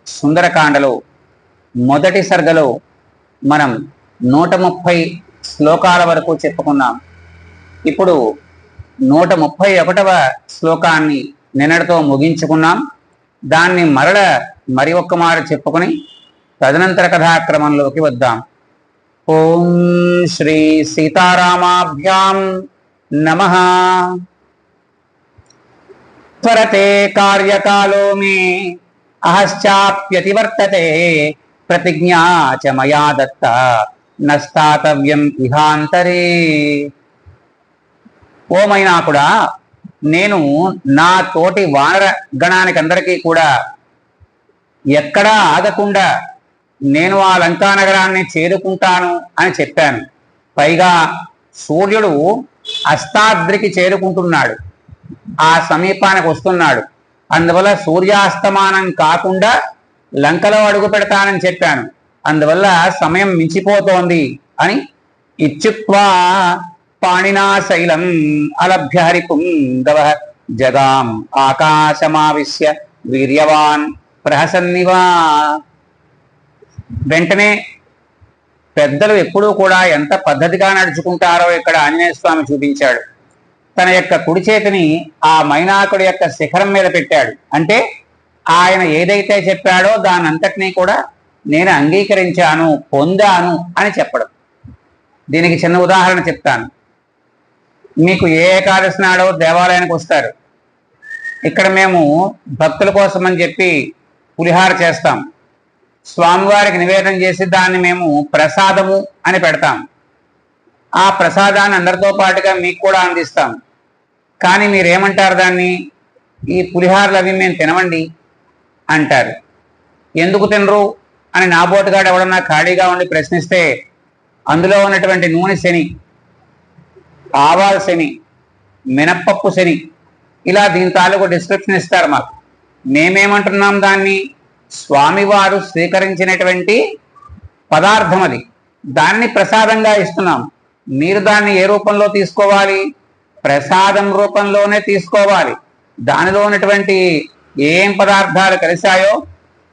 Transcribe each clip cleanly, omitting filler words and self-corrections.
సుందరకాండలో మొదటి సర్గలో మనం 130 శ్లోకాల వరకు చెప్పుకున్నాం. ఇప్పుడు 131వ శ్లోకాన్ని నిన్నటితో ముగించుకున్నాం. దాన్ని మరి ఒక్క మారు చెప్పుకొని తదనంతర కథాక్రమంలోకి వద్దాం. ఓం శ్రీ సీతారామాభ్యాం నమః. త్వరతే కార్యకాలో మే అహశ్చాప్యతివర్తతే ప్రతిజ్ఞా చ మయా దత్త నస్తాతవ్యం ఇహాంతరే. ఓ మైనాకుడా, నేను నా తోటి వానర గణానికి అందరికీ కూడా ఎక్కడా ఆగకుండా నేను ఆ లంకానగరాన్ని చేరుకుంటాను అని చెప్పాను. పైగా సూర్యుడు అస్తాద్రికి చేరుకుంటున్నాడు, ఆ సమీపానికి వస్తున్నాడు. అందువల్ల సూర్యాస్తమానం కాకుండా లంకలో అడుగు పెడతానని చెప్పాను. అందువల్ల సమయం మించిపోతోంది అని ఇచ్చుక్వా పాణినా శైలం అలభ్య హరిపుంగవ జగాం ఆకాశమావిశ్య వీర్యవాన్ ప్రహసన్నివా. వెంటనే పెద్దలు ఎప్పుడూ కూడా ఎంత పద్ధతిగా నడుచుకుంటారో ఇక్కడ ఆంజనేయ స్వామి చూపించాడు. తన యొక్క కుడి చేతిని ఆ మైనాకుడి యొక్క శిఖరం మీద పెట్టాడు. అంటే ఆయన ఏదైతే చెప్పాడో దానంతటినీ కూడా నేను అంగీకరించాను, పొందాను అని చెప్పడం. దీనికి చిన్న ఉదాహరణ చెప్తాను. మీకు ఏ ఏకాదశి నాడో దేవాలయానికి వస్తారు. ఇక్కడ మేము భక్తుల కోసం అని చెప్పి పులిహార చేస్తాం. స్వామివారికి నివేదన చేసి దాన్ని మేము ప్రసాదము అని పెడతాం. ఆ ప్రసాదాన్ని అందరితో పాటుగా మీకు కూడా అందిస్తాం. కానీ మీరేమంటారు? దాన్ని ఈ పులిహారలు అవి మేము తినమండి అంటారు. ఎందుకు తినరు అని నాబోటుగాడు ఎవడన్నా ఖాళీగా ఉండి ప్రశ్నిస్తే అందులో ఉన్నటువంటి నూనె శని, ఆవాల శని, మినప్పప్పు శని, ఇలా దీని తాలూకు డిస్క్రిప్షన్ ఇస్తారు మాకు. మేమేమంటున్నాం? దాన్ని స్వామివారు స్వీకరించినటువంటి పదార్థం అది, దాన్ని ప్రసాదంగా ఇస్తున్నాం. మీరు దాన్ని ఏ రూపంలో తీసుకోవాలి? ప్రసాదం రూపంలోనే తీసుకోవాలి. దానిలో ఉన్నటువంటి ఏం పదార్థాలు కలిశాయో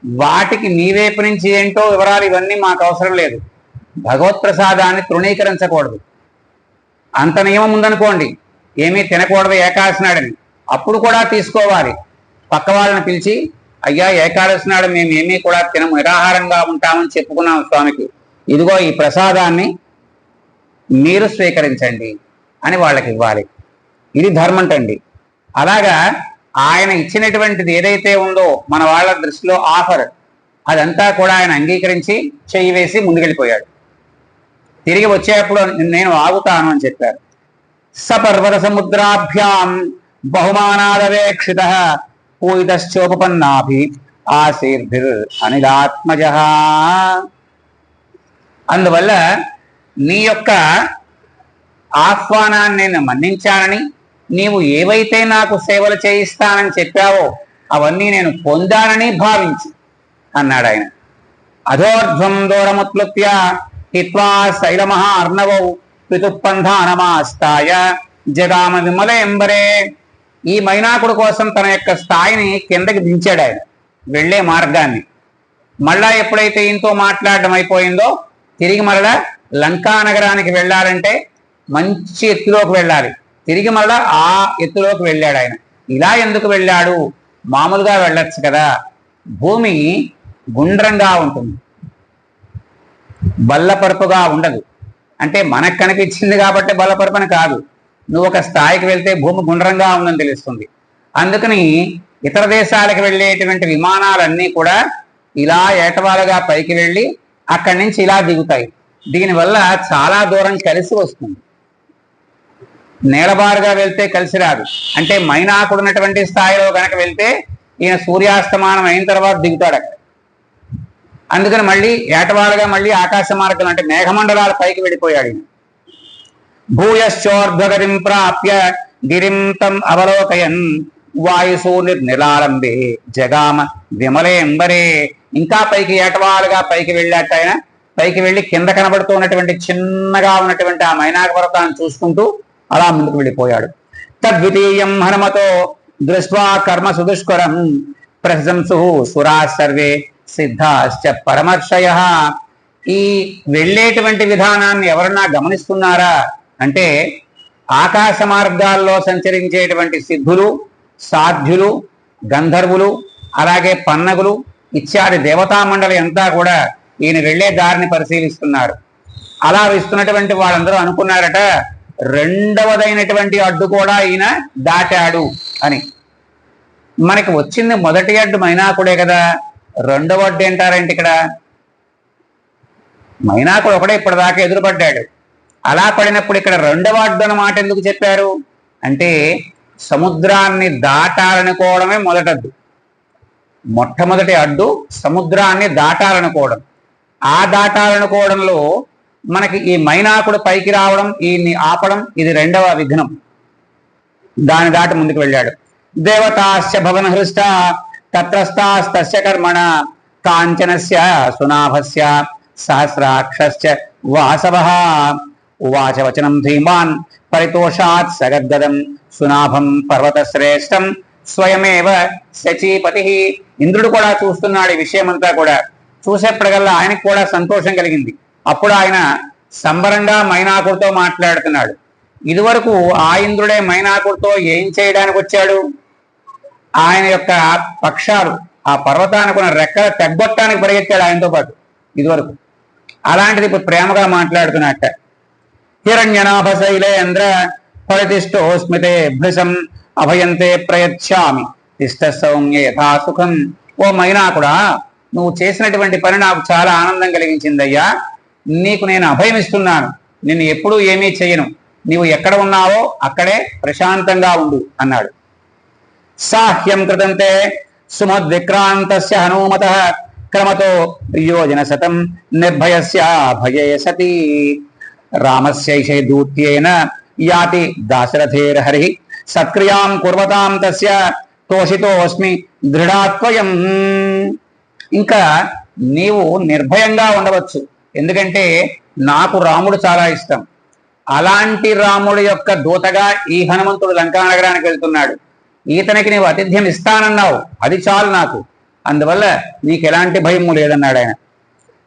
వాటికి మీ వైపు నుంచి ఏంటో వివరాలు ఇవన్నీ మాకు అవసరం లేదు. భగవత్ ప్రసాదాన్ని తృణీకరించకూడదు. అంత నియమం ఉందనుకోండి, ఏమీ తినకూడదు ఏకాదశి నాడని, అప్పుడు కూడా తీసుకోవాలి. పక్క వాళ్ళని పిలిచి, అయ్యా ఏకాదశి నాడు మేమేమీ కూడా తినము, నిరాహారంగా ఉంటామని చెప్పుకున్నాం స్వామికి, ఇదిగో ఈ ప్రసాదాన్ని మీరు స్వీకరించండి అని వాళ్ళకి ఇవ్వాలి. ఇది ధర్మంటండి. అలాగా ఆయన ఇచ్చినటువంటిది ఏదైతే ఉందో మన వాళ్ళ దృష్టిలో ఆఫర్, అదంతా కూడా ఆయన అంగీకరించి చెయ్యి వేసి ముందుకెళ్ళిపోయాడు. తిరిగి వచ్చేప్పుడు నేను ఆగుతాను అని చెప్పారు. సపర్వత సముద్రాభ్యాం బహుమానాదవేక్షిత పూయితశ్చోపన్నాభి ఆశీర్భిర్ అనిలాత్మజ. అందువల్ల నీ యొక్క ఆహ్వానాన్ని నేను మన్నించానని, నీవు ఏవైతే నాకు సేవలు చేయిస్తానని చెప్పావో అవన్నీ నేను పొందానని భావించి అన్నాడు ఆయన. అధోర్ధ్వం దూరముత్లుప్య హిత్వా శైలమహా అర్ణవౌ పితుపంధానమాస్తాయ జగామ విమల ఎంబరే. ఈ మైనాకుడు కోసం తన యొక్క స్థాయిని కిందకి దించాడు ఆయన, వెళ్లే మార్గాన్ని. మళ్ళా ఎప్పుడైతే ఈయనతో మాట్లాడడం అయిపోయిందో తిరిగి మరలా లంకా నగరానికి వెళ్ళాలంటే మంచి ఎత్తులోకి వెళ్ళాలి. తిరిగి మళ్ళా ఆ ఎత్తులోకి వెళ్ళాడు ఆయన. ఇలా ఎందుకు వెళ్ళాడు? మామూలుగా వెళ్ళొచ్చు కదా. భూమి గుండ్రంగా ఉంటుంది, బల్లపరుపుగా ఉండదు. అంటే మనకు కనిపించింది కాబట్టి బల్లపరుపుని కాదు. నువ్వు ఒక స్థాయికి వెళ్తే భూమి గుండ్రంగా ఉందని తెలుస్తుంది. అందుకని ఇతర దేశాలకు వెళ్ళేటువంటి విమానాలన్నీ కూడా ఇలా ఏటవాలుగా పైకి వెళ్ళి అక్కడి నుంచి ఇలా దిగుతాయి. దీనివల్ల చాలా దూరం కలిసి వస్తుంది. నేలబారుగా వెళ్తే కలిసి రాదు. అంటే మైనాకుడు ఉన్నటువంటి స్థాయిలో కనుక వెళ్తే ఈయన సూర్యాస్తమానం అయిన తర్వాత దిగుతాడు అక్కడ. అందుకని మళ్ళీ ఏటవాలుగా మళ్ళీ ఆకాశ మార్గం అంటే మేఘమండలాల పైకి వెళ్ళిపోయాడు ఈయన. భూయశ్చోర్ధ్వగతిం ప్రాప్య గిరిం తం అవలోకయన్ వాయుసూర్నిర్నిలాలంబే జగామ విమలే ఎంబరే. ఇంకా పైకి ఏటవాలుగా పైకి వెళ్ళాట ఆయన. పైకి వెళ్ళి కింద కనబడుతూ ఉన్నటువంటి చిన్నగా ఉన్నటువంటి ఆ మైనాక పర్వతాన్ని చూసుకుంటూ అలా ముందుకు వెళ్ళిపోయాడు. తద్వితీయం హనుమతో దృష్ట్వా కర్మ సుదుష్కరం ప్రశంసు సురా సర్వే సిద్ధాశ్చ పరమర్షయ. ఈ వెళ్ళేటువంటి విధానాన్ని ఎవరన్నా గమనిస్తున్నారా అంటే ఆకాశ మార్గాల్లో సంచరించేటువంటి సిద్ధులు, సాధ్యులు, గంధర్వులు, అలాగే పన్నగులు ఇత్యాది దేవతా మండలి అంతా కూడా ఈయన వెళ్లే దారిని పరిశీలిస్తున్నారు. అలా ఇస్తున్నటువంటి వాళ్ళందరూ అనుకున్నారట రెండవదైనటువంటి అడ్డు కూడా ఈయన దాటాడు అని. మనకి వచ్చింది మొదటి అడ్డు మైనాకుడే కదా, రెండవ అడ్డు ఏంటారంటే ఇక్కడ మైనాకుడు ఒకడే ఇప్పటిదాకా ఎదురుపడ్డాడు. అలా పడినప్పుడు ఇక్కడ రెండవ అడ్డు అన్నమాట ఎందుకు చెప్పారు అంటే సముద్రాన్ని దాటాలనుకోవడమే మొదటడ్డు. మొట్టమొదటి అడ్డు సముద్రాన్ని దాటాలనుకోవడం. ఆ దాటాలనుకోవడంలో మనకి ఈ మైనాకుడు పైకి రావడం, ఈయన్ని ఆపడం, ఇది రెండవ విఘ్నం. దాని దాటి ముందుకు వెళ్ళాడు. దేవతాస్య భవన హృష్ట తత్రస్తాస్తస్య కర్మణ కాంచనస్య సునాభస్య సహస్రాక్షశ్చ వాసవః ఉవాచ వచనం ధీమాన్ పరితోషాత్ సగద్గదం సునాభం పర్వతశ్రేష్టం స్వయమేవ శచీపతి. ఇంద్రుడు కూడా చూస్తున్నాడు ఈ విషయమంతా కూడా. చూసేప్పటికల్లా ఆయనకు కూడా సంతోషం కలిగింది. అప్పుడు ఆయన సంబరంగా మైనాకుడితో మాట్లాడుతున్నాడు. ఇదివరకు ఆ ఇంద్రుడే మైనాకుడితో ఏం చేయడానికి వచ్చాడు? ఆయన యొక్క పక్షాలు ఆ పర్వతానికి ఉన్న రెక్కల తెగ్గొట్టానికి పరిగెత్తాడు ఆయనతో పాటు ఇదివరకు. అలాంటిది ఇప్పుడు ప్రేమగా మాట్లాడుతున్నట్ట. హిరణ్యనాభ శైలేంద్ర పరితిష్టోస్మితే భృశం అభయంతే ప్రయచ్చామి తిష్ట సౌమ్య యథా సుఖం. ఓ మైనాకుడా, నువ్వు చేసినటువంటి పని నాకు చాలా ఆనందం కలిగించిందయ్యా. నీకు నేను అభయం ఇస్తున్నాను, నిన్ను ఎప్పుడూ ఏమీ చేయను. నీవు ఎక్కడ ఉన్నావో అక్కడే ప్రశాంతంగా ఉండు అన్నాడు. సాహ్యం కృతంతే సుమద్విక్రాంతస్య హనుమత క్రమతో యోజన శతం నిర్భయస్య భయే సతి రామస్యైషే దూత్యేన యాతి దాశరథేర్హరి సత్క్రియాం కుర్వతాం తస్య తోషితోస్మి దృఢాత్వయం. ఇంకా నీవు నిర్భయంగా ఉండవచ్చు, ఎందుకంటే నాకు రాముడు చాలా ఇష్టం. అలాంటి రాముడు యొక్క దూతగా ఈ హనుమంతుడు లంకానగరానికి వెళ్తున్నాడు. ఈతనికి నీవు ఆతిథ్యం ఇస్తానన్నావు, అది చాలు నాకు, అందువల్ల నీకు ఎలాంటి భయము లేదన్నాడు ఆయన.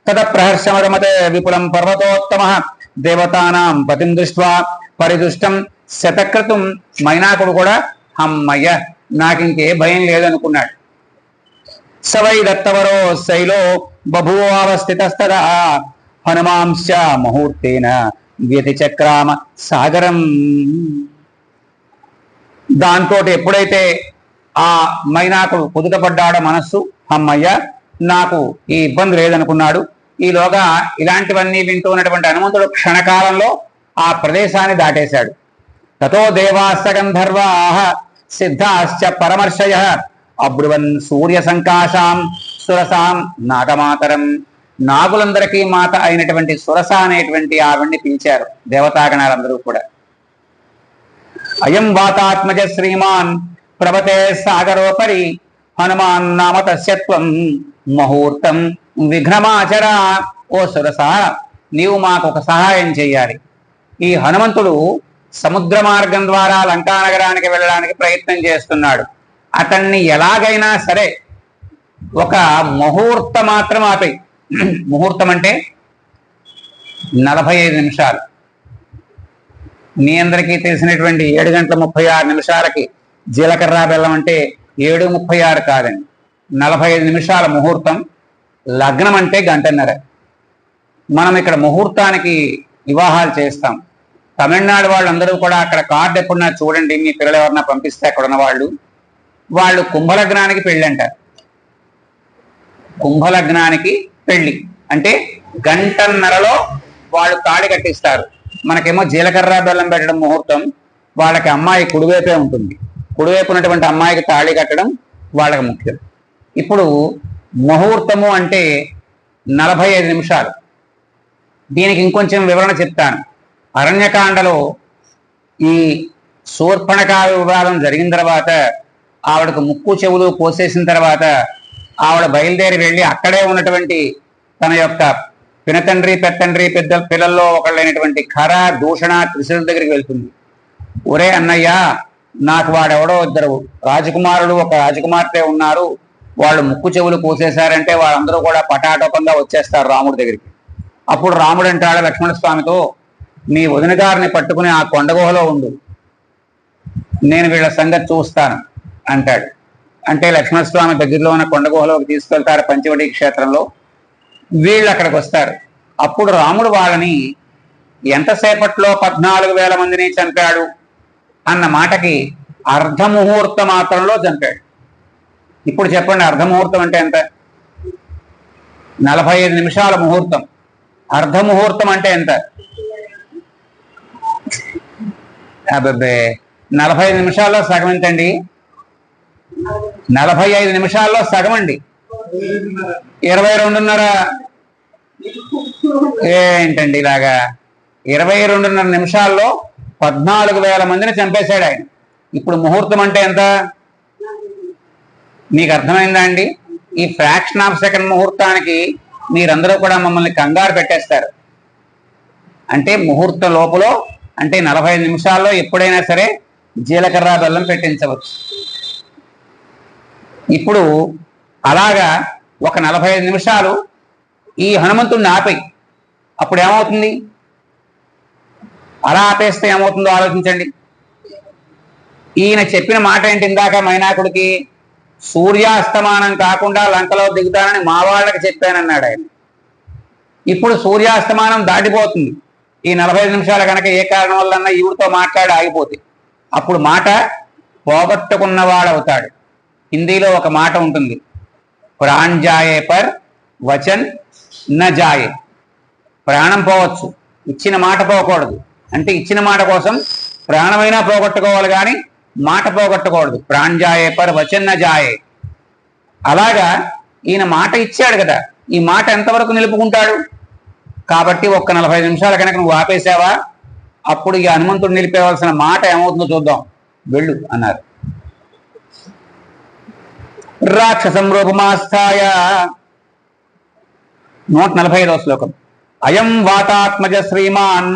తద ప్రహర్షమరమతే విపులం పర్వతోత్తమ దేవతానాం పతిం దృష్ట్వా పరిదుష్టం శతక్రతుం. మైనాకుడు కూడా అమ్మయ్య నాకింకే భయం లేదనుకున్నాడు. సవై దత్తవరో శైలో బభూవావస్థితస్తదా హనుమాంశ ముహూర్తేన వ్యతిచక్రామ సాగరం. దాంతో ఎప్పుడైతే ఆ మైనాకుడు కుదుటపడ్డాడో మనస్సు, అమ్మయ్య నాకు ఈ ఇబ్బంది లేదనుకున్నాడు. ఈలోగా ఇలాంటివన్నీ వింటూ ఉన్నటువంటి హనుమంతుడు క్షణకాలంలో ఆ ప్రదేశాన్ని దాటేశాడు. తతో దేవాస్త గంధర్వా సిద్ధాశ్చ పరమర్షయ అబ్రువన్ సూర్య సంకాశాం సురసాం నాగమాతరం. నాగులందరికీ మాత అయినటువంటి సురస అనేటువంటి ఆవిడ్ని పిలిచారు దేవతాగణాలందరూ కూడా. అయం వాతాత్మజ శ్రీమాన్ ప్రవతే సాగరోపరి హనుమాన్ నామ తస్యత్వం ముహూర్తం విఘ్నమాచర. ఓ సురస, నీవు మాకు ఒక సహాయం చెయ్యాలి. ఈ హనుమంతుడు సముద్ర మార్గం ద్వారా లంకానగరానికి వెళ్ళడానికి ప్రయత్నం చేస్తున్నాడు. అతన్ని ఎలాగైనా సరే ఒక ముహూర్తం మాత్రం ఆపే. ముహూర్తం అంటే 45 నిమిషాలు. మీ అందరికీ తెలిసినటువంటి 7:36 జీలకర్ర బెల్లం అంటే 7:36 కాదండి, 45 నిమిషాల ముహూర్తం. లగ్నం అంటే 1:30. మనం ఇక్కడ ముహూర్తానికి వివాహాలు చేస్తాం. తమిళనాడు వాళ్ళందరూ కూడా అక్కడ కార్డు ఎప్పుడన్నా చూడండి, మీ పిల్లలు ఎవరన్నా పంపిస్తే అక్కడ ఉన్న వాళ్ళు కుంభలగ్నానికి పెళ్ళి అంటారు. కుంభలగ్నానికి పెళ్లి అంటే 1:30లో వాళ్ళు తాళి కట్టిస్తారు. మనకేమో జీలకర్ర బెల్లం పెట్టడం ముహూర్తం, వాళ్ళకి అమ్మాయి కుడివైపే ఉంటుంది. కుడివైపు ఉన్నటువంటి అమ్మాయికి తాళి కట్టడం వాళ్ళకి ముఖ్యం. ఇప్పుడు ముహూర్తము అంటే 45 నిమిషాలు. దీనికి ఇంకొంచెం వివరణ చెప్తాను. అరణ్యకాండలో ఈ శూర్పణఖ వివాదం జరిగిన తర్వాత ఆవిడకు ముక్కు చెవులు కోసేసిన తర్వాత ఆవిడ బయలుదేరి వెళ్ళి అక్కడే ఉన్నటువంటి తన యొక్క పినతండ్రి పెత్తండ్రి పిల్లల్లో ఒకళ్ళైనటువంటి ఖర దూషణ త్రిశూల దగ్గరికి వెళ్తుంది. ఒరే అన్నయ్య, నాకు వాడెవడో 2 రాజకుమారులు 1 రాజకుమార్తె ఉన్నారు, వాళ్ళు ముక్కు చెవులు కోసేశారంటే వాళ్ళందరూ కూడా పటాటోపంగా వచ్చేస్తారు రాముడి దగ్గరికి. అప్పుడు రాముడు అంటాడు లక్ష్మణ స్వామితో, నీ వదిన గారిని పట్టుకుని ఆ కొండగుహలో ఉండు, నేను వీళ్ళ సంగతి చూస్తాను అంటాడు. అంటే లక్ష్మణస్వామి దగ్గరలో ఉన్న కొండగుహలోకి తీసుకెళ్తారు పంచవటి క్షేత్రంలో. వీళ్ళు అక్కడికి వస్తారు. అప్పుడు రాముడు వాళ్ళని ఎంతసేపట్లో 14,000 మందిని చంపాడు అన్న మాటకి అర్ధముహూర్త మాత్రంలో చంపాడు. ఇప్పుడు చెప్పండి, అర్ధముహూర్తం అంటే ఎంత? 45 నిమిషాల ముహూర్తం. అర్ధముహూర్తం అంటే ఎంత? అబ్బే, 45 నిమిషాల్లో సగం ఎంతండి? 45 నిమిషాల్లో సగం అండి. 22:30 ఏంటండి ఇలాగా? 22:30 నిమిషాల్లో 14,000 మందిని చంపేశాడు ఆయన. ఇప్పుడు ముహూర్తం అంటే ఎంత? మీకు అర్థమైందా అండి? ఈ ఫ్రాక్షన్ ఆఫ్ సెకండ్ ముహూర్తానికి మీరందరూ కూడా మమ్మల్ని కంగారు పెట్టేస్తారు. అంటే ముహూర్త లోపల, అంటే 45 నిమిషాల్లో ఎప్పుడైనా సరే జీలకర్ర బెల్లం పెట్టించవచ్చు. ఇప్పుడు అలాగా ఒక 45 నిమిషాలు ఈ హనుమంతుడిని ఆపేయి, అప్పుడు ఏమవుతుంది? అలా ఆపేస్తే ఏమవుతుందో ఆలోచించండి. ఈయన చెప్పిన మాట ఏంటి ఇందాక మైనాకుడికి? సూర్యాస్తమానం కాకుండా లంకలో దిగుతానని మా వాళ్ళకి చెప్పానన్నాడు ఆయన. ఇప్పుడు సూర్యాస్తమానం దాటిపోతుంది. ఈ 45 నిమిషాలు కనుక ఏ కారణం వల్లన్నా ఈవిడితో మాట్లాడి ఆగిపోతే అప్పుడు మాట పోగొట్టుకున్నవాడవుతాడు. హిందీలో ఒక మాట ఉంటుంది, ప్రాణ్ జాయే పర్ వచన్ న జాయే. ప్రాణం పోవచ్చు, ఇచ్చిన మాట పోకూడదు. అంటే ఇచ్చిన మాట కోసం ప్రాణమైనా పోగొట్టుకోవాలి కానీ మాట పోగొట్టకూడదు. ప్రాణ్ జాయే పర్ వచన్ న జాయే. అలాగా ఈయన మాట ఇచ్చాడు కదా, ఈ మాట ఎంతవరకు నిలుపుకుంటాడు? కాబట్టి ఒక్క 45 నిమిషాలు కనుక నువ్వు ఆపేశావా, అప్పుడు ఈ హనుమంతుడు నిలిపేవలసిన మాట ఏమవుతుందో చూద్దాం, వెళ్ళు అన్నారు. రాక్షసం రూపమాస్థాయ 145వ శ్లోకం. అయం వాతాత్మజ శ్రీమాన్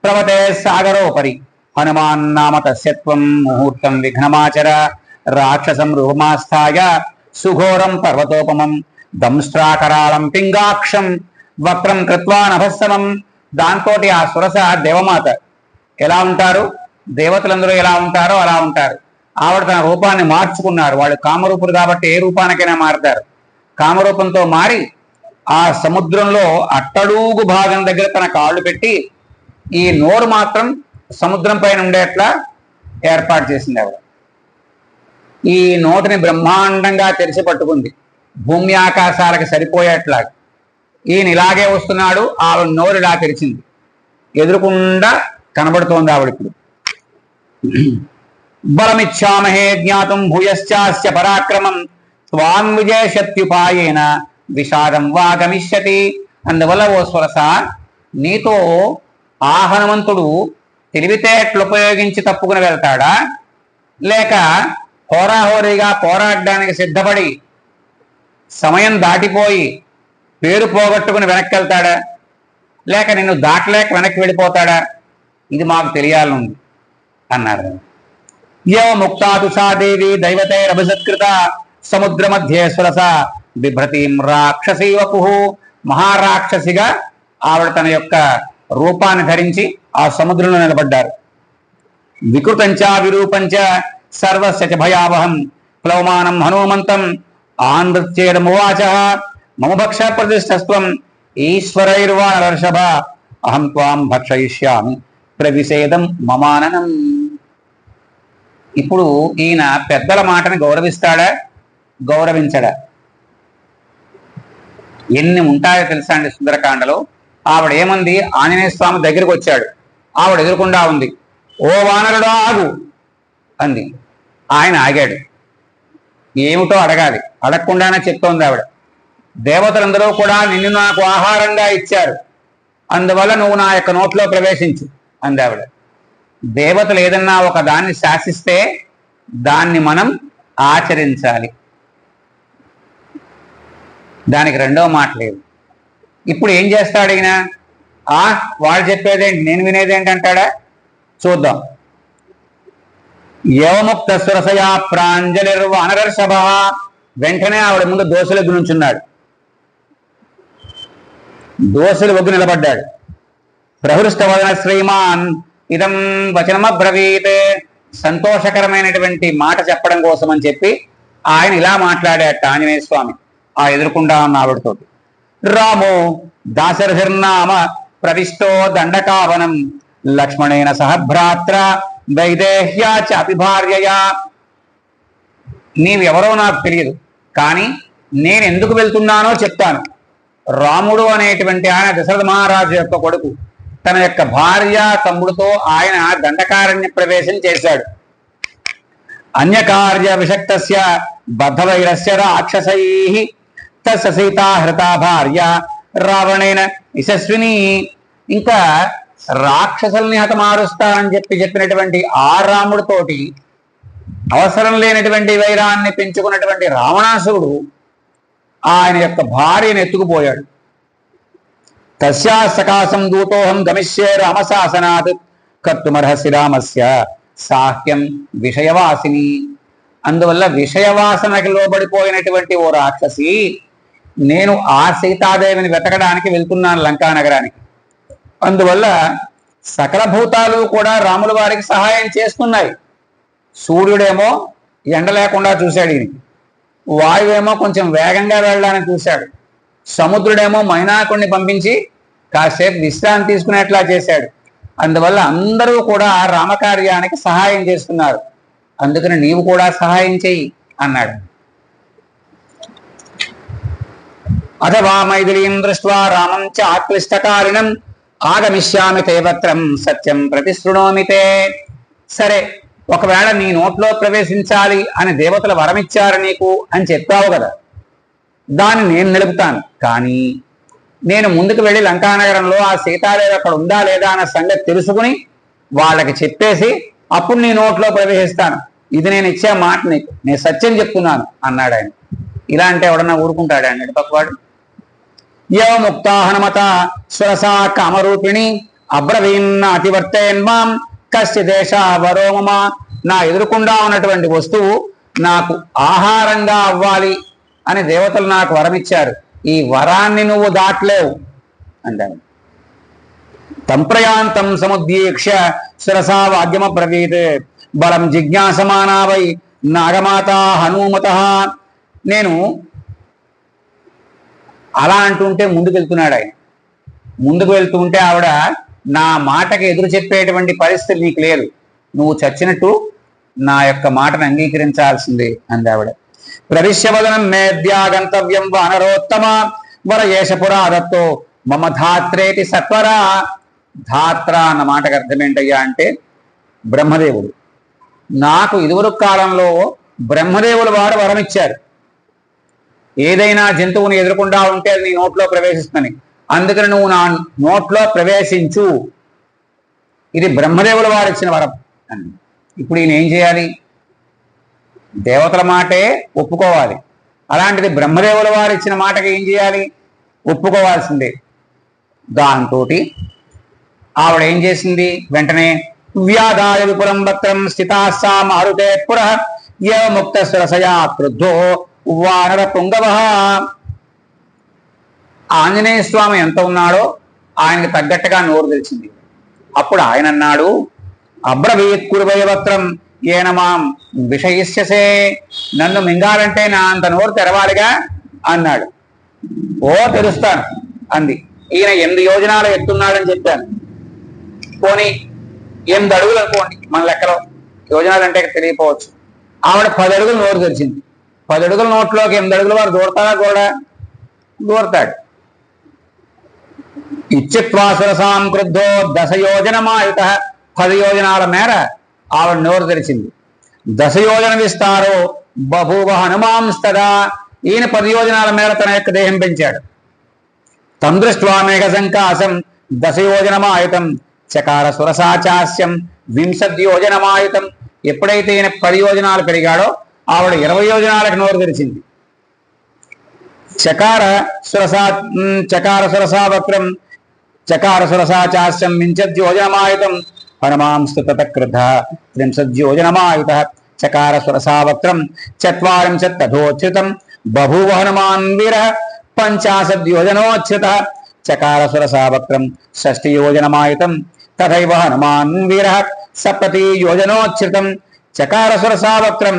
ప్రవతే సాగరోపరి హనుమాన్ నామ తస్యత్వం ముహూర్తం విఘ్నమాచర రాక్షసం రూపమాస్థాయ సుఘోరం పర్వతోపమం దంష్ట్రాకరాళం పింగాక్షం వక్రం కృత్వా నభస్సమం. దాంతో ఆ సురస దేవమాత ఎలా ఉంటారు, దేవతలందరూ ఎలా ఉంటారో అలా ఉంటారు. ఆవిడ తన రూపాన్ని మార్చుకున్నారు. వాళ్ళు కామరూపులు కాబట్టి ఏ రూపానికైనా మారుతారు. కామరూపంతో మారి ఆ సముద్రంలో అట్టడుగు భాగం దగ్గర తన కాళ్ళు పెట్టి ఈ నోరు మాత్రం సముద్రం పైన ఉండేట్లా ఏర్పాటు చేసింది ఆవిడ. ఈ నోటిని బ్రహ్మాండంగా తెరిచి పట్టుకుంది, భూమి ఆకాశాలకు సరిపోయేట్లా. ఈయన ఇలాగే వస్తున్నాడు, ఆవిడ నోరు ఇలా తెరిచింది, ఎదురుకుండా కనబడుతోంది ఆవిడ. ఇప్పుడు బలమిచ్చామహే జ్ఞాతం భూయశ్చాస్య పరాక్రమం స్వాం విజయశత్యుపాయేన విషాదం వా గమిష్యతి. అందువల్ల ఓ సురస, నీతో ఆ హనుమంతుడు తెలివితేటలు ఉపయోగించి తప్పుకుని వెళ్తాడా, లేక హోరాహోరీగా పోరాడడానికి సిద్ధపడి సమయం దాటిపోయి పేరు పోగొట్టుకుని వెనక్కి వెళ్తాడా, లేక నిన్ను దాటలేక వెనక్కి వెళ్ళిపోతాడా, ఇది మాకు తెలియాలనుంది అన్నారు. యో ముక్తాతు సా దేవి దైవతైరభిసత్కృత సముద్ర మధ్యే సురస బిభ్రతీం రాక్షసీ వపు. మహారాక్షసిగా ఆవిడ తన యొక్క రూపాన్ని ధరించి ఆ సముద్రంలో నిలబడ్డారు. వికృతంచ విరూపంచ సర్వస్య చ భయావహం ప్లవమానం హనుమంతం ఆనృత్యేదమువాచ మమ భక్ష ప్రతిష్టస్త్వం ఈశ్వరైర్వానర్షభ అహం త్వాం భక్షయిష్యామి ప్రవిసేదం మమాననం. ఇప్పుడు ఈయన పెద్దల మాటని గౌరవిస్తాడా, గౌరవించడా? ఎన్ని ఉంటాయో తెలుసా అండి సుందరకాండలో. ఆవిడ ఏమంది? ఆంజనేయ స్వామి దగ్గరికి వచ్చాడు, ఆవిడ ఎదురుకుండా ఉంది. ఓ వానరుడు ఆగు అంది. ఆయన ఆగాడు. ఏమిటో అడగాలి, అడగకుండానే చెప్తోంది ఆవిడ. దేవతలందరూ కూడా నిన్ను నాకు ఆహారంగా ఇచ్చారు, అందువల్ల నువ్వు నా యొక్క నోట్లో ప్రవేశించు అంది ఆవిడ. దేవతలు ఏదన్నా ఒక దాన్ని శాసిస్తే దాన్ని మనం ఆచరించాలి, దానికి రెండో మాట లేదు. ఇప్పుడు ఏం చేస్తాడు ఈయన? వాళ్ళు చెప్పేదేంటి నేను వినేదేంటి అంటాడా? చూద్దాం. యవముక్త సురసయా ప్రాంజలిర్వానరర్షభ వెంటనే ఆవిడ ముందు దోశలు ఎగ్గు నుంచున్నాడు. దోశలు ఒగ్గు నిలబడ్డాడు. ప్రహృష్టవదన శ్రీమాన్ ఇదం వచనమబ్రవీత్, సంతోషకరమైనటువంటి మాట చెప్పడం కోసం అని చెప్పి ఆయన ఇలా మాట్లాడాట ఆంజనేయ స్వామి ఆ ఎదురుకుండా ఉన్న ఆవిడతోటి. రామో దాశరథిర్నామ ప్రవిష్టో దండకావనం లక్ష్మణేన సహభ్రాత్ర వైదేహ్యా చాపి భార్యయా. నీవెవరో నాకు తెలియదు, కానీ నేను ఎందుకు వెళ్తున్నానో చెప్తాను. రాముడు అనేటువంటి ఆయన దశరథ మహారాజు యొక్క కొడుకు. తన యొక్క భార్య తమ్ముడితో ఆయన దండకారణ్య ప్రవేశం చేశాడు. అన్యకార్య విషక్తస్య బద్ధవైరస్య రాక్షసై తస్య సీతా హృతా భార్య రావణేన యశస్విని. ఇంకా రాక్షసుల్ని హతమారుస్తానని చెప్పినటువంటి ఆ రాముడితోటి అవసరం లేనటువంటి వైరాన్ని పెంచుకున్నటువంటి రావణాసురుడు ఆయన యొక్క భార్యను ఎత్తుకుపోయాడు. తస్యా సకాశం దూతోహం గమిష్యే రామశాసనాత్ కర్తుమర్హసి రామస్య సాహ్యం విషయవాసిని. అందువల్ల విషయవాసనకి లోబడిపోయినటువంటి ఓ రాక్షసి, నేను ఆ సీతాదేవిని వెతకడానికి వెళ్తున్నాను లంకా నగరానికి. అందువల్ల సకల భూతాలు కూడా రాముల వారికి సహాయం చేస్తున్నాయి. సూర్యుడేమో ఎండ లేకుండా చూశాడు ఈయనకి, వాయువేమో కొంచెం వేగంగా వెళ్ళడానికి చూశాడు, సముద్రుడేమో మైనాకుడిని పంపించి కాసేపు విశ్రాంతి తీసుకునేట్లా చేశాడు. అందువల్ల అందరూ కూడా రామకార్యానికి సహాయం చేస్తున్నారు. అందుకని నీవు కూడా సహాయం చెయ్యి అన్నాడు. అథవా మైథిలీం దృష్ట్వా రామం చ ఆక్లిష్టకారిణం ఆగమిష్యామి తేవత్రం సత్యం ప్రతిశృణోమి తే. సరే, ఒకవేళ నీ నోట్లో ప్రవేశించాలి అని దేవతలు వరమిచ్చారు నీకు అని చెప్పావు కదా, దాన్ని నేను నిలుపుతాను. కానీ నేను ముందుకు వెళ్ళి లంకానగరంలో ఆ సీతాదేవి అక్కడ ఉందా లేదా అన్న సంగతి తెలుసుకుని వాళ్ళకి చెప్పేసి అప్పుడు నీ నోట్లో ప్రవేశిస్తాను. ఇది నేను ఇచ్చే మాట నీకు, నేను సత్యం చెప్తున్నాను అన్నాడు ఆయన. ఇలా అంటే ఎవడన్నా ఊరుకుంటాడు అన్నాడు పక్కవాడు. యవ ముక్తా హనుమత సురసా కామరూపిణి అబ్రవీన్న అతివర్తేన్మాం కశ్య దేశ వరోమమ. నా ఎదురుకుండా ఉన్నటువంటి వస్తువు నాకు ఆహారంగా అవ్వాలి అని దేవతలు నాకు వరమిచ్చారు. ఈ వరాన్ని నువ్వు దాటలేవు అంటాడు. తంప్రయాంతం సముద్యీక్ష శిరసా వాద్యమబ్రవీత్ బలం జిజ్ఞాసమానావై నాగమాత హనుమత. నేను అలా అంటుంటే ముందుకు వెళ్తున్నాడు ఆయన. ముందుకు వెళ్తూ ఉంటే ఆవిడ, నా మాటకి ఎదురు చెప్పేటువంటి పరిస్థితి నీకు లేదు, నువ్వు చచ్చినట్టు నా యొక్క మాటను అంగీకరించాల్సిందే అంది ఆవిడ. ప్రవిశ్యవదనం మేద్యా గంతవ్యం వానరోత్తమ వరయేషపురాదత్తో మమ ధాత్రేటి సత్వర. ధాత్ర అన్న మాటకు అర్థం ఏంటయ్యా అంటే బ్రహ్మదేవుడు. నాకు ఇదివరకు కాలంలో బ్రహ్మదేవులు వారు వరమిచ్చారు, ఏదైనా జంతువుని ఎదురకుండా ఉంటే అది నీ నోట్లో ప్రవేశిస్తుందని. అందుకని నువ్వు నా నోట్లో ప్రవేశించు, ఇది బ్రహ్మదేవుల వారు ఇచ్చిన వరం అని. ఇప్పుడు ఈయన ఏం చేయాలి? దేవతల మాటే ఒప్పుకోవాలి. అలాంటిది బ్రహ్మదేవుల వారు ఇచ్చిన మాటకి ఏం చేయాలి? ఒప్పుకోవాల్సిందే. దాంతో ఆవిడ ఏం చేసింది? వెంటనే వ్యాధాయ విపురం వక్రం స్థితాసా మారుతే పుర ఏవ ముక్త సురసయా క్రుద్ధో వానర పుంగవ. ఆంజనేయ స్వామి ఎంత ఉన్నాడో ఆయనకి తగ్గట్టుగా నోరు తెలిసింది. అప్పుడు ఆయన అన్నాడు, అబ్రవీత్ కురువై వక్రం ఏన మాం విషయిష్యసే. నన్ను మింగాలంటే నా అంత నోరు తెరవాలిగా అన్నాడు. ఓ తెరుస్తాను అంది. ఈయన 8 యోజనాలు ఎత్తున్నాడని చెప్పాను. పోనీ 8 అడుగులు అనుకోండి, మన లెక్కలో యోజనాలు అంటే తెలియపోవచ్చు. ఆవిడ 10 అడుగులు నోరు తెరిచింది. 10 అడుగుల నోట్లోకి 8 అడుగుల వారు దూరతాడా? కూడా దూరతాడు. ఇచ్చిత్వాసురసాం క్రుద్ధో 10 యోజనమాయుత. 10 యోజనాల మేర ఆవిడ నోరు తెరిచింది. 10 యోజన విస్తారో బభూవ హనుమాంస్తదా. ఈయన 10 యోజనాల మేర తన యొక్క దేహం పెంచాడు. తందృష్ట్వా మేఘ సంకాశం 10 యోజనమాయుతం చకార సురసాచాస్యం 20 యోజనమాయుతం. ఎప్పుడైతే ఈయన 10 యోజనాలు పెరిగాడో ఆవిడ 20 యోజనాలకు నోరు తెరిచింది. చకార సురసావక్రం చకార సురసాచాస్యం 20 యోజనమాయుతం హనుమాంస్తు తతక్రుద్ధ 30 యోజనమాయుత చకార సురసావక్రం 40 తథోచ్యుతం బభూవ హనుమాన్ వీర 50 యోజనోచ్యుత చకార సురసావక్రం 60 యోజనమాయుతం తథైవ హనుమాన్ వీర 70 యోజనోచ్యుతం చకార సురసావక్రం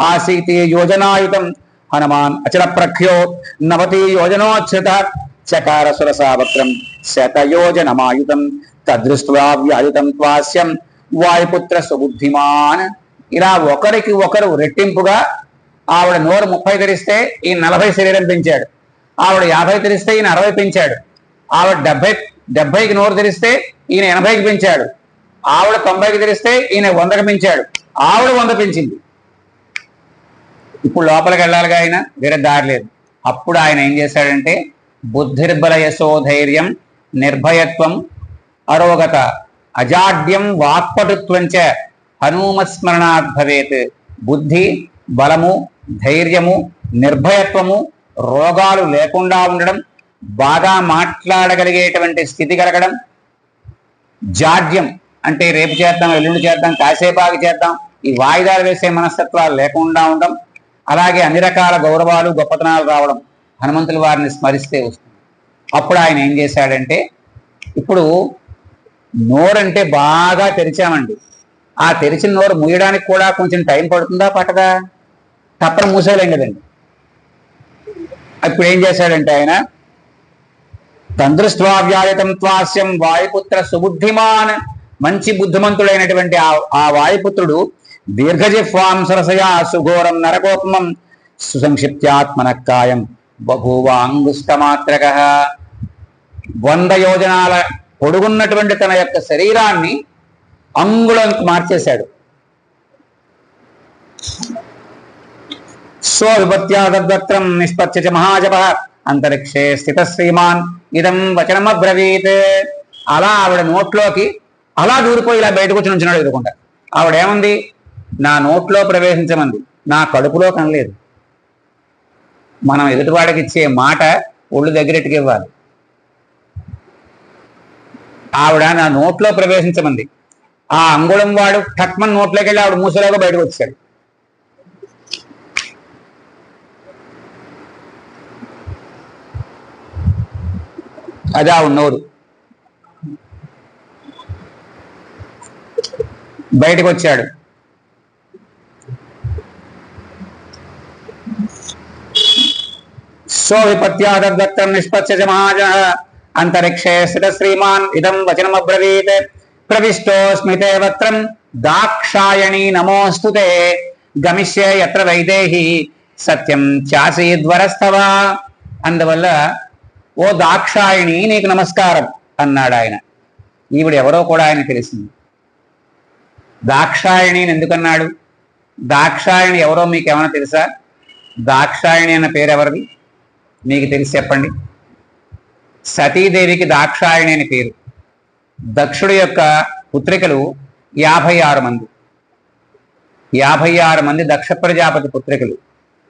80 యోజనాయుతం హనుమాన్ అచల ప్రఖ్యో 90 యోజనోచ్యుత చకార సురసావక్రం 100 యోజనమాయుతం తదృష్ట్వా వ్యాయుతం త్వాస్యం వాయుపుత్ర సుబుద్ధిమాన్. ఇలా ఒకరికి ఒకరు రెట్టింపుగా ఆవిడ నోరు 30 తెరిస్తే ఈయన 40 శరీరం పెంచాడు, ఆవిడ 50 తెరిస్తే ఈయన 60 పెంచాడు, ఆవిడ 70కి నోరు తెరిస్తే ఈయన 80కి పెంచాడు, ఆవిడ 90కి తెరిస్తే ఈయన 100కి పెంచాడు, ఆవిడ 100 పెంచింది. ఇప్పుడు లోపలికి వెళ్ళాలిగా ఆయన, వేరే దారి లేదు. అప్పుడు ఆయన ఏం చేశాడంటే బుద్ధిర్బల యశోధైర్యం నిర్భయత్వం అరోగత అజాడ్యం వాక్పటుత్వంచ హనుమస్మరణాత్ భవేత్. బుద్ధి, బలము, ధైర్యము, నిర్భయత్వము, రోగాలు లేకుండా ఉండడం, బాగా మాట్లాడగలిగేటువంటి స్థితి కలగడం, జాడ్యం అంటే రేపు చేద్దాం, ఎల్లుండి చేద్దాం, కాసేపాకి చేద్దాం, ఈ వాయిదాలు వేసే మనస్తత్వాలు లేకుండా ఉండడం, అలాగే అన్ని రకాల గౌరవాలు గొప్పతనాలు రావడం హనుమంతుల వారిని స్మరిస్తే వస్తుంది. అప్పుడు ఆయన ఏం చేశాడంటే, ఇప్పుడు నోరంటే బాగా తెరిచామండి, ఆ తెరిచిన నోరు మూయడానికి కూడా కొంచెం టైం పడుతుందా పట్టదా? తప్పని మూసేయలేం కదండి. ఇప్పుడు ఏం చేశాడంటే ఆయన తందృష్ట్వావ్యాయతం త్వాస్యం వాయుపుత్ర సుబుద్ధిమాన్, మంచి బుద్ధిమంతుడైనటువంటి ఆ వాయుపుత్రుడు దీర్ఘజిహ్వాం సరసయా సుఘోరం నరకోపమం సుసంక్షిప్త్యాత్మన కాయం బభూవాంగుష్టమాత్రక. 100 యోజనాల పొడుగున్నటువంటి తన యొక్క శరీరాన్ని అంగుళంకు మార్చేశాడు. స్వవిభత్యాదత్రం నిష్పత్య మహాజప అంతరిక్షే స్థిత శ్రీమాన్ ఇదం వచనమబ్రవీత్. అలా ఆవిడ నోట్లోకి అలా దూరిపోయి ఇలా బయటకు వచ్చి నుంచున్నాడు ఎదురుకుండా. ఆవిడేమంది? నా నోట్లో ప్రవేశించమంది, నా కడుపులో కనలేదు. మనం ఎదుటివాడికి ఇచ్చే మాట ఒళ్ళు దగ్గరెట్టుకు ఇవ్వాలి. ఆవిడ నా నోట్లో ప్రవేశించమంది, ఆ అంగుళం వాడు టక్మన్ నోట్లోకి వెళ్ళి ఆవిడ మూసలోగా బయటకు వచ్చాడు. అది ఆవిడ నోరు. బయటకు వచ్చాడు. స్వవిపత్యాదత్తం నిష్పత్య మహాజ అంతరిక్షే స్థిత శ్రీమాన్ ఇదం వచనమబ్రవీత్ ప్రవిష్టోస్మితే వత్రం దాక్షాయణి నమోస్తుతే గమిష్యే యత్ర వైదేహి సత్యం చాసీద్వరస్తవ. అందువల్ల ఓ దాక్షాయణి నీకు నమస్కారం అన్నాడు ఆయన. ఈవిడ ఎవరో కూడా ఆయన తెలిసింది. దాక్షాయణి ఎందుకన్నాడు? దాక్షాయణి ఎవరో మీకు ఏమైనా తెలుసా? దాక్షాయణి అన్న పేరు ఎవరిది మీకు తెలిసి చెప్పండి. సతీదేవికి దాక్షాయణి అని పేరు. దక్షుడి యొక్క పుత్రికలు 56 మంది. 56 మంది దక్ష ప్రజాపతి పుత్రికలు.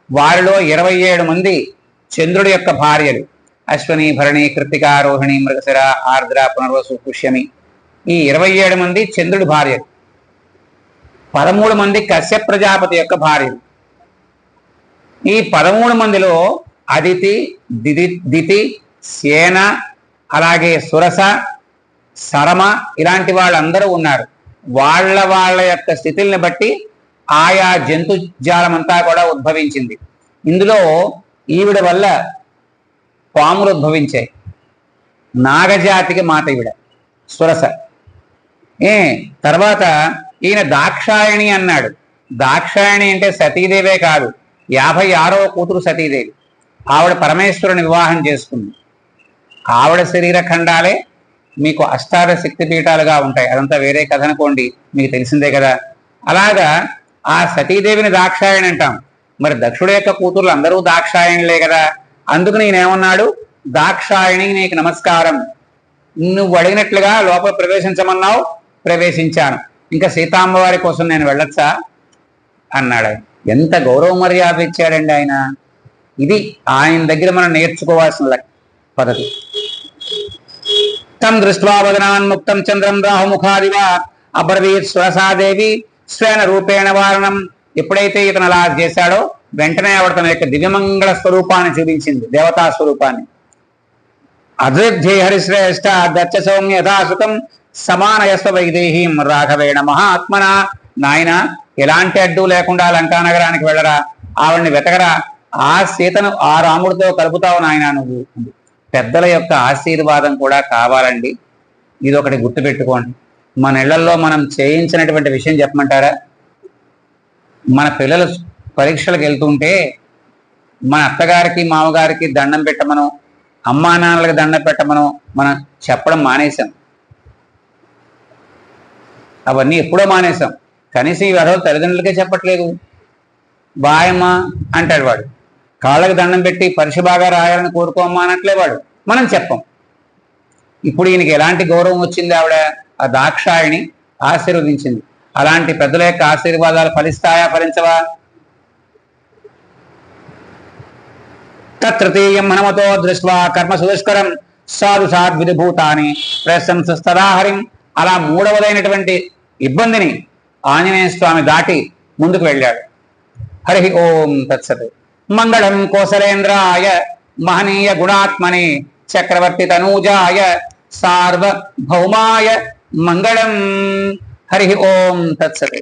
వారిలో 27 మంది చంద్రుడి యొక్క భార్యలు. అశ్వని, భరణి, కృత్తిక, రోహిణి, మృగశిర, ఆర్ద్ర, పునర్వసు, పుష్యమి. ఈ 27 మంది చంద్రుడి భార్యలు. 13 మంది కశ్యప ప్రజాపతి యొక్క భార్యలు. ఈ 13 మందిలో అదితి, దితి, సేన, అలాగే సురస, సరమ ఇలాంటి వాళ్ళందరూ ఉన్నారు. వాళ్ళ యొక్క స్థితుల్ని బట్టి ఆయా జంతుజాలమంతా కూడా ఉద్భవించింది. ఇందులో ఈవిడ వల్ల పాములు ఉద్భవించాయి. నాగజాతికి మాత ఈవిడ సురస. తర్వాత ఈయన దాక్షాయణి అన్నాడు. దాక్షాయణి అంటే సతీదేవే కాదు, 56వ కూతురు సతీదేవి. ఆవిడ పరమేశ్వరుని వివాహం చేసుకుంది. ఆవిడ శరీర ఖండాలే మీకు అష్టాదశ శక్తి పీఠాలుగా ఉంటాయి. అదంతా వేరే కథ అనుకోండి, మీకు తెలిసిందే కదా. అలాగా ఆ సతీదేవిని దాక్షాయణి అంటాం. మరి దక్షుడు యొక్క కూతుర్లు అందరూ దాక్షాయణులే కదా. అందుకు నేనేమన్నాడు? దాక్షాయణి నీకు నమస్కారం, నువ్వు అడిగినట్లుగా లోపల ప్రవేశించమన్నావు, ప్రవేశించాను. ఇంకా సీతామ్మవారి కోసం నేను వెళ్ళొచ్చా అన్నాడు. ఎంత గౌరవ మర్యాద ఇచ్చాడండి ఆయన. ఇది ఆయన దగ్గర మనం నేర్చుకోవాల్సిన పద్ధతి. తం దృష్ట్వా వదనాన్ముక్తం చంద్రం రాహుముఖాదివ అబ్రవీత్ సురసాదేవి స్వేన రూపేణ వారణం. ఎప్పుడైతే ఇతను అలా చేశాడో వెంటనే ఆవిడ తన యొక్క దివ్యమంగళ స్వరూపాన్ని చూపించింది, దేవతా స్వరూపాన్ని. అదృధ్యే హరిశ్రేష్ఠ దచ్చ సౌమ్య యథాసుతం సమానయస్వ వైదేహీం రాఘవేణ మహాత్మన. నాయన, ఎలాంటి అడ్డు లేకుండా లంకా నగరానికి వెళ్ళరా, ఆవిడ్ని వెతకరా, ఆ సీతను ఆ రాముడితో కలుపుతావు నాయన నువ్వు. పెద్దల యొక్క ఆశీర్వాదం కూడా కావాలండి. ఇది ఒకటి గుర్తుపెట్టుకోండి. మన ఇళ్లలో మనం చేయించినటువంటి విషయం చెప్పమంటారా? మన పిల్లలు పరీక్షలకు వెళ్తుంటే మన అత్తగారికి మామగారికి దండం పెట్టమను, అమ్మా నాన్నలకు దండం పెట్టమను మనం చెప్పడం మానేశాం. అవన్నీ ఎప్పుడో మానేశాం. కనీసం ఈ వెధవ తల్లిదండ్రులకే చెప్పట్లేదు. బాయమ్మ అంటాడు వాడు, కాళ్ళకి దండం పెట్టి పరీక్ష బాగా రాయాలని కోరుకోమ్మా అనట్లే వాడు, మనం చెప్పం. ఇప్పుడు ఈయనకి ఎలాంటి గౌరవం వచ్చింది? ఆవిడ ఆ దాక్షాయిని ఆశీర్వదించింది. అలాంటి పెద్దల యొక్క ఆశీర్వాదాలు ఫలిస్తాయా, ఫలించవా? తృతీయం హనుమతో దృష్ట్వా కర్మ సుదుష్కరం సాధు సాద్విభూతాని ప్రశంసస్తదాహరిం. అలా మూడవదైనటువంటి ఇబ్బందిని ఆంజనేయ స్వామి దాటి ముందుకు వెళ్ళాడు. హరి ఓం తత్సత్. మంగళం కోసలేంద్రాయ మహనీయ గుణాత్మనే చక్రవర్తి తనూజాయ సార్వభౌమాయ మంగళం. హరి ఓం తత్సత్.